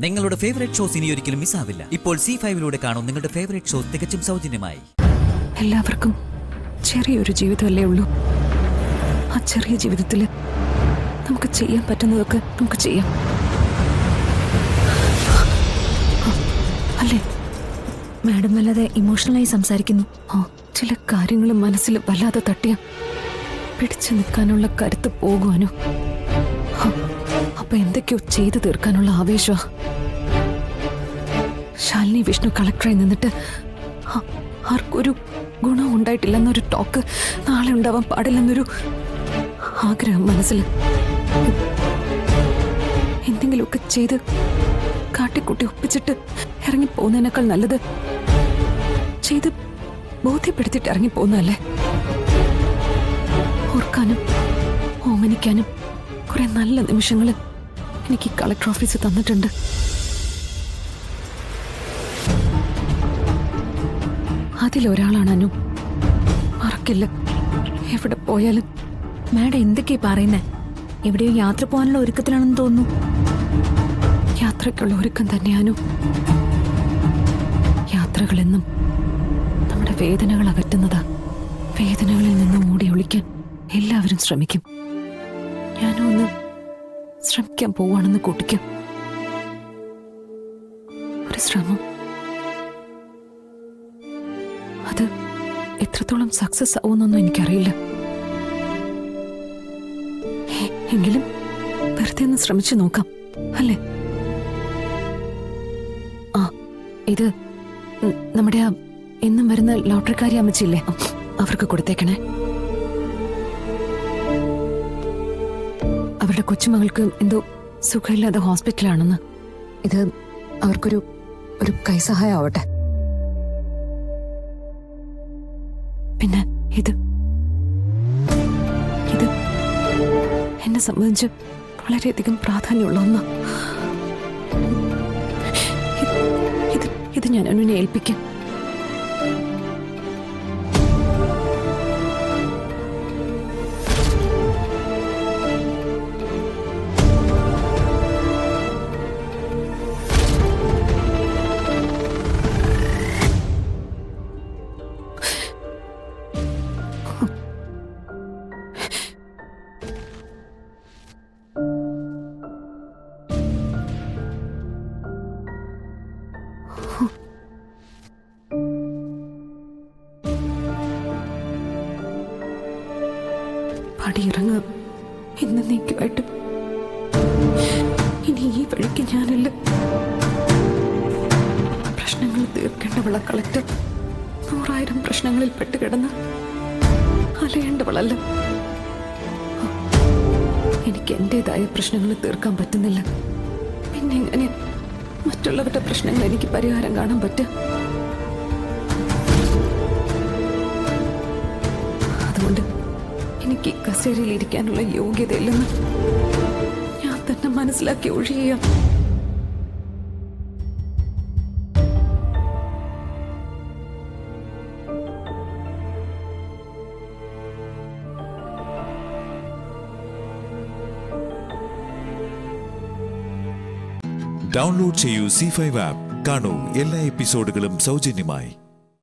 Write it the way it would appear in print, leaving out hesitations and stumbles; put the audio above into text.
നിങ്ങളുടെ favourite shows ഇനി ഒരിക്കലും മിസ്സാവില്ല. ഇപ്പോൾ C5-ലൂടെ കാണും നിങ്ങളുടെ ഫേവറേറ്റ് ഷോസ് തികച്ചും സൗജന്യമായി. എല്ലാവർക്കും ചെറിയൊരു ജീവിതമല്ലേ ഉള്ളൂ. ആ ചെറിയ ജീവിതത്തിൽ നമുക്ക് ചെയ്യാൻ പറ്റുന്നതൊക്കെ നമുക്ക് ചെയ്യാം, അല്ലേ? മാഡം വല്ലാതെ ഇമോഷണലായി സംസാരിക്കുന്നു. ചില കാര്യങ്ങൾ മനസ്സിൽ വല്ലാതെ തട്ടിയ പിടിച്ചു നിൽക്കാനുള്ള കരുത്ത് പോകുവാനോ, അപ്പൊ എന്തൊക്കെയോ ചെയ്തു തീർക്കാനുള്ള ആവേശ. ശാലിനി വിഷ്ണു കളക്ടറായി നിന്നിട്ട് ആർക്കൊരു ഗുണം ഉണ്ടായിട്ടില്ലെന്നൊരു ടോക്ക് നാളെ ഉണ്ടാവാൻ പാടില്ലെന്നൊരു ആഗ്രഹം മനസ്സിൽ. എന്തെങ്കിലുമൊക്കെ ചെയ്ത് കാട്ടിക്കൂട്ടി ഒപ്പിച്ചിട്ട് ഇറങ്ങിപ്പോകുന്നതിനേക്കാൾ നല്ലത് ചെയ്ത് ബോധ്യപ്പെടുത്തിയിട്ട് ഇറങ്ങിപ്പോകുന്നതല്ലേ. ഓർക്കാനും ഓമനിക്കാനും കുറെ നല്ല നിമിഷങ്ങൾ എനിക്ക് കളക്ടർ ഓഫീസ് തന്നിട്ടുണ്ട്. അതിലൊരാളാണ് അനു. മറക്കില്ല, എവിടെ പോയാലും. മാഡം എന്തൊക്കെയാ പറയുന്നേ? എവിടെയോ യാത്ര പോകാനുള്ള ഒരുക്കത്തിലാണെന്ന് തോന്നുന്നു. യാത്രയ്ക്കുള്ള ഒരുക്കം തന്നെയാനു. യാത്രകളെന്നും നമ്മുടെ വേദനകൾ അകറ്റുന്നതാ. വേദനകളിൽ നിന്ന് മൂടി ഒളിക്കാൻ എല്ലാവരും ശ്രമിക്കും. ഞാനും ഒന്ന് ശ്രമിക്കാൻ പോവാണെന്ന് കൂട്ടിക്കും. ഒരു ശ്രമം, അത് എത്രത്തോളം സക്സസ് ആവുമെന്നൊന്നും എനിക്കറിയില്ല. എങ്കിലും വെറുതെ ഒന്ന് ശ്രമിച്ചു നോക്കാം, അല്ലേ? ഇത് നമ്മുടെ ആ എന്നും വരുന്ന ലോട്ടറിക്കാരി അമ്മച്ചില്ലേ, അവർക്ക് കൊടുത്തേക്കണേ. അവരുടെ കൊച്ചുമകൾക്ക് എന്തോ സുഖമില്ലാതെ ഹോസ്പിറ്റലാണെന്ന്. ഇത് അവർക്കൊരു കൈസഹായം ആവട്ടെ. പിന്നെ ഇത് എന്നെ സംബന്ധിച്ച് വളരെയധികം പ്രാധാന്യമുള്ള ഒന്നാ. ഇത് ഞാൻ അനുവിനെ ഏൽപ്പിക്കാം. പടിയിറങ്ങാം ഇന്ന് നീക്കുമായിട്ട്. ഇനി ഈ വഴിക്ക് ഞാനല്ല. പ്രശ്നങ്ങൾ തീർക്കേണ്ടവള കളക്ടർ 100,000 പ്രശ്നങ്ങളിൽ പെട്ടുകിടന്ന് അലയേണ്ടവളല്ല. എനിക്ക് എന്റേതായ പ്രശ്നങ്ങൾ തീർക്കാൻ പറ്റുന്നില്ല. പിന്നെ എങ്ങനെ മറ്റുള്ളവരുടെ പ്രശ്നങ്ങൾ എനിക്ക് പരിഹാരം കാണാൻ പറ്റും? അതുകൊണ്ട് എനിക്ക് കസേരയിൽ ഇരിക്കാനുള്ള യോഗ്യതയില്ലെന്ന് ഞാൻ തന്നെ മനസ്സിലാക്കി ഒഴിയാം. ഡൗൺലോഡ് ചെയ്യൂ C5 ആപ്പ്. കാണൂ എല്ലാ എപ്പിസോഡുകളും സൗജന്യമായി.